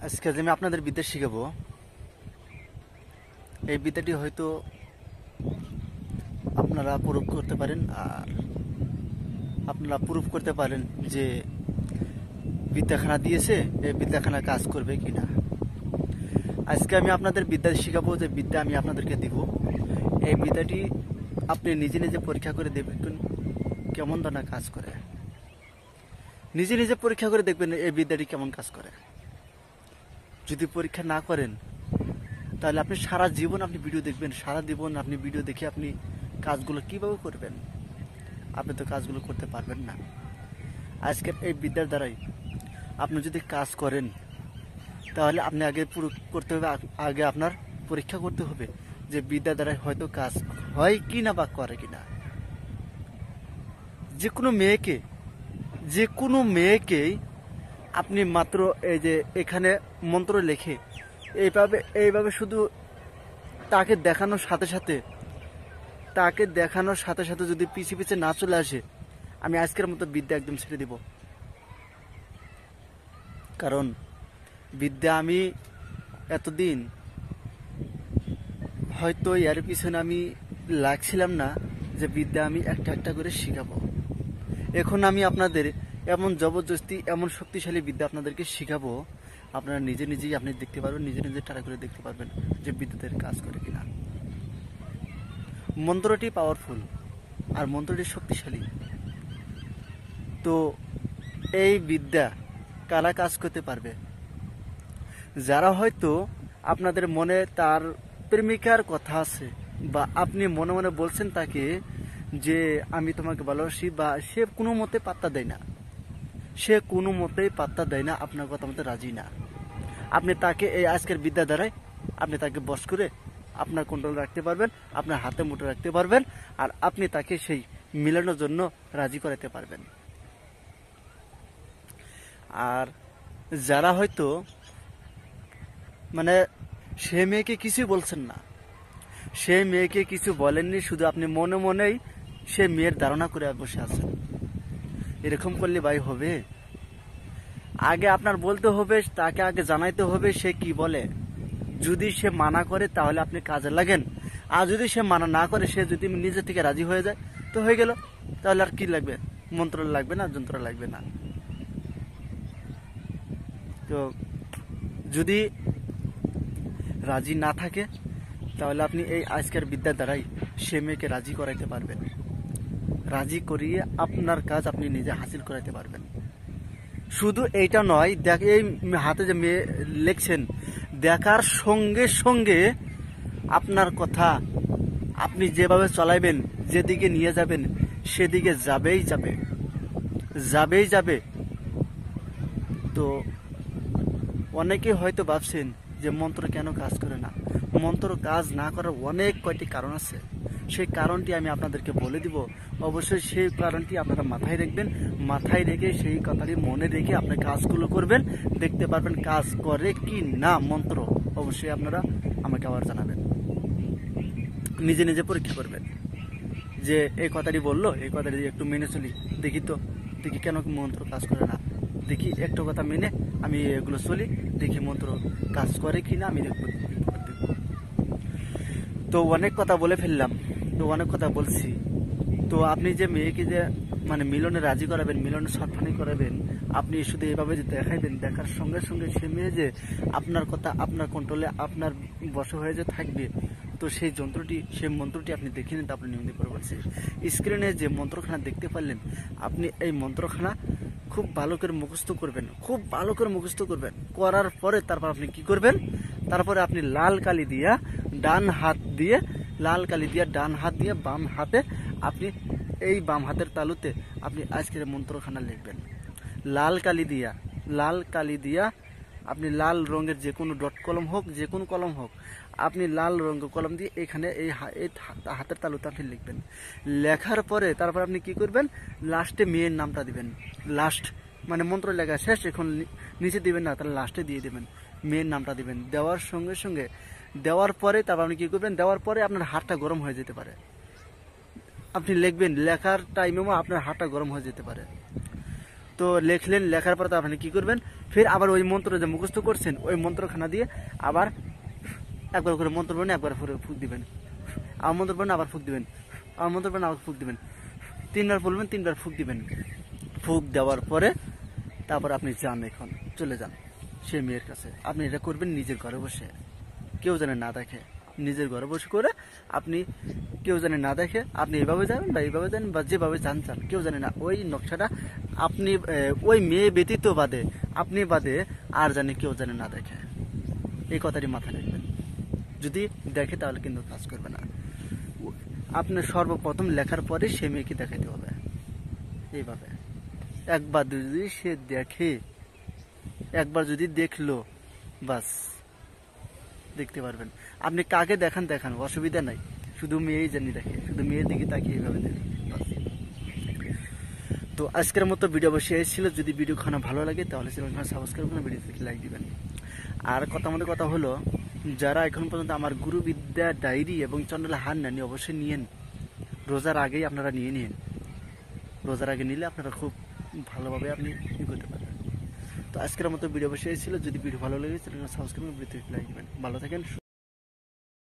আজকে যে আমি আপনাদের বিদ্যা শিখাবো, এই বিদ্যাটি হয়তো আপনারা প্রুফ করতে পারেন, আর আপনারা প্রুফ করতে পারেন যে বিদ্যাখানা দিয়েছে এই বিদ্যাখানা কাজ করবে কিনা। আজকে আমি আপনাদের বিদ্যা শিখাবো, যে বিদ্যা আমি আপনাদেরকে দিব, এই বিদ্যাটি আপনি নিজে নিজে পরীক্ষা করে দেখবেন কেমন ধরনের কাজ করে। নিজে নিজে পরীক্ষা করে দেখবেন এই বিদ্যাটি কেমন কাজ করে। যদি পরীক্ষা না করেন তাহলে আপনি সারা জীবন আপনি ভিডিও দেখবেন, সারা জীবন আপনি ভিডিও দেখে আপনি কাজগুলো কিভাবে করবেন? আপনি তো কাজগুলো করতে পারবেন না। আজকের এই বিদ্যার দ্বারাই আপনি যদি কাজ করেন তাহলে আপনি আগে পুরো করতে হবে, আগে আপনার পরীক্ষা করতে হবে যে বিদ্যার দ্বারাই হয়তো কাজ হয় কি না বা করে কিনা। যে কোনো মেয়েকেই আপনি মাত্র এই যে এখানে মন্ত্র লেখে এইভাবে শুধু তাকে দেখানোর সাথে যদি পিছে না চলে আসে, আমি আজকের মতো বিদ্যা একদম ছেড়ে দিব। কারণ বিদ্যা আমি এতদিন হয়তো এর পিছনে আমি লাগছিলাম না যে বিদ্যা আমি একটা করে শিখাবো। এখন আমি আপনাদের এমন জবরদস্তি এমন শক্তিশালী বিদ্যা আপনাদেরকে শিখাবো, আপনারা নিজেই আপনি দেখতে পারবেন, নিজে ট্রাই করে দেখতে পারবেন যে বিদ্যুতের কাজ করে কিনা। মন্ত্রটি পাওয়ারফুল আর মন্ত্রটি শক্তিশালী। তো এই বিদ্যা কারা কাজ করতে পারবে? যারা হয়তো আপনাদের মনে তার প্রেমিকার কথা আছে, বা আপনি মনে মনে বলছেন তাকে যে আমি তোমাকে ভালোবাসি, বা সে কোনো মতে পাত্তা দেয় না, আপনার কথা মতো রাজি না। আপনি তাকে এই আজকের বিদ্যা দ্বারাই আপনি তাকে বশ করে আপনার কন্ট্রোল রাখতে পারবেন, আপনার হাতে মুঠো রাখতে পারবেন, আর আপনি তাকে সেই মিলানোর জন্য রাজি করাতে পারবেন। আর যারা হয়তো মানে সে মেয়েকে কিছুই বলছেন না, সে মেয়েকে কিছু বলেননি, শুধু আপনি মনে মনেই সে মেয়ের ধারণা করে বসে আছেন, এরকম করলে ভাই হবে? আগে আপনার বলতে হবে, তাকে আগে জানাইতে হবে সে কি বলে। যদি সে মানা করে তাহলে আপনি কাজে লাগেন, আর যদি সে মানা না করে, সে যদি নিজে থেকে রাজি হয়ে যায় তো হয়ে গেল। তাহলে আর কি লাগবে? মন্ত্র লাগবে না, যন্ত্র লাগবে না। তো যদি রাজি না থাকে তাহলে আপনি এই আজকের বিদ্যার দ্বারাই সে মেয়েকে রাজি করাইতে পারবেন, রাজি করিয়ে আপনার কাজ আপনি নিজে হাসিল করাইতে পারবেন। শুধু এইটা নয়, এই হাতে যে মেয়ে লিখছেন, দেখার সঙ্গে সঙ্গে আপনার কথা আপনি যেভাবে চলাইবেন, যেদিকে নিয়ে যাবেন, সেদিকে যাবেই যাবে। তো অনেকে হয়তো ভাবছেন যে মন্ত্র কেন কাজ করে না। মন্ত্র কাজ না করার অনেক কয়টি কারণ আছে, সেই কারণটি আমি আপনাদেরকে বলে দিব। অবশ্যই সেই কারণটি আপনারা মাথায় রাখবেন, মাথায় রেখে সেই কথাটি মনে রেখে আপনি কাজগুলো করবেন, দেখতে পারবেন কাজ করে কি না মন্ত্র। অবশ্যই আপনারা আমাকে আবার জানাবেন, নিজে পরীক্ষা করবেন যে এই কথাটি বললো, এই কথাটি একটু মেনে চলি, দেখি কেন মন্ত্র কাজ করে না। দেখি একটা কথা মেনে আমি এগুলো চলি, দেখি মন্ত্র কাজ করে কিনা আমি দেখব। তো অনেক কথা বলে ফেললাম, তো অনেক কথা বলছি। তো আপনি যে মেয়েকে যে মানে মিলনে রাজি করাবেন, মিলনে সৎফানি করাবেন, আপনি শুধু এভাবে যে দেখাইবেন, দেখার সঙ্গে সঙ্গে সে মেয়ে যে আপনার কথা আপনার কন্ট্রোলে আপনার বশে হয়ে যে থাকবে। তো সেই মন্ত্রটি আপনি দেখে নিন। আপনি নিয়মিত করে বলছি, স্ক্রিনে যে মন্ত্রখানা দেখতে পারলেন, আপনি এই মন্ত্রখানা খুব ভালো করে মুখস্থ করবেন, করার পরে তারপর আপনি কি করবেন? তারপরে আপনি লাল কালি দিয়া ডান হাত দিয়ে বাম হাতে আপনি এই বাম হাতের তালুতে আপনি আজকের মন্ত্রখানা লিখবেন। লাল কালি দিয়া আপনি লাল রঙের যে কোনো ডট কলম হোক, যে কোনো কলম হোক, আপনি লাল রঙের কলম দিয়ে এখানে এই হাতের তালুতে আপনি লিখবেন। লেখার পরে তারপর আপনি কি করবেন? লাস্টে মেয়ের নামটা দিবেন। লাস্ট মানে মন্ত্র লেখা শেষ, এখন নিচে দিবেন না, তাহলে লাস্টে দিয়ে দিবেন, মেয়ের নামটা দিবেন। দেওয়ার সঙ্গে সঙ্গে দেওয়ার পরে তারপর আপনি কি করবেন? দেওয়ার পরে আপনার হাতটা গরম হয়ে যেতে পারে, আপনি লিখবেন, লেখার টাইমেও আপনার হাতটা গরম হয়ে যেতে পারে। তো লেখার পরে আপনি কি করবেন? ফের আবার ওই মন্ত্র যে মুখস্থ করছেন ওই মন্ত্রখানা দিয়ে আবার একবার করে মন্ত্র পড়েন, একবার করে ফুঁক দিবেন, আবার মন্ত্র পড়েন, আবার ফুঁক দিবেন, আবার মন্ত্র পড়েন, আবার ফুঁক দিবেন, 3বার বলবেন, 3বার ফুঁক দিবেন। ফুঁক দেওয়ার পরে তারপর আপনি যান, এখন চলে যান সে মেয়ের কাছে। আপনি এটা করবেন নিজের ঘরে বসে, কেউ যেন না দেখে। নিজের ঘরে বসে করে আপনি, কেউ যেন না দেখে, আপনি এইভাবে যাবেন বা এইভাবে যান বা যেভাবে যান চান, কেউ জানে না। ওই নকশাটা আপনি ওই মেয়ে ব্যতীত বাদে, আপনি বাদে আর জানে কেউ যেন না দেখে। এই কথাটি মাথায় রাখবেন। যদি দেখে তাহলে কিন্তু কাজ করবে না। আপনার সর্বপ্রথম লেখার পরে সে মেয়েকে দেখাইতে হবে। এইভাবে একবার যদি সে দেখে, একবার যদি দেখলো, বাস দেখতে পারবেন। আপনি কাকে দেখান দেখান, অসুবিধা নাই, শুধু মেয়েই জানি দেখে, শুধু মেয়ের দিকে তাকিয়ে এইভাবে দেখে, বাস। তো আজকের মতো ভিডিও অবশ্যই এসেছিল। যদি ভিডিও খানা ভালো লাগে তাহলে চ্যানেলখানা সাবস্ক্রাইব করুন, ভিডিওতে লাইক দিবেন। আর কথা মধ্যে কথা হলো, যারা এখন পর্যন্ত আমার গুরুবিদ্যা ডায়েরি এবং চন্দ্রলা হার নেননি অবশ্যই নিয়েন। রোজার আগেই আপনারা নিয়ে নিন। রোজার আগে নিলে আপনারা খুব ভালোভাবে আপনি করতে পারবেন। তো আজকের মতো ভিডিও অবশ্যই এসেছিল। যদি ভিডিও ভালো লাগে চ্যানেলটা সাবস্ক্রাইব করুন, ভিডিওতে লাইক দিবেন। ভালো থাকেন।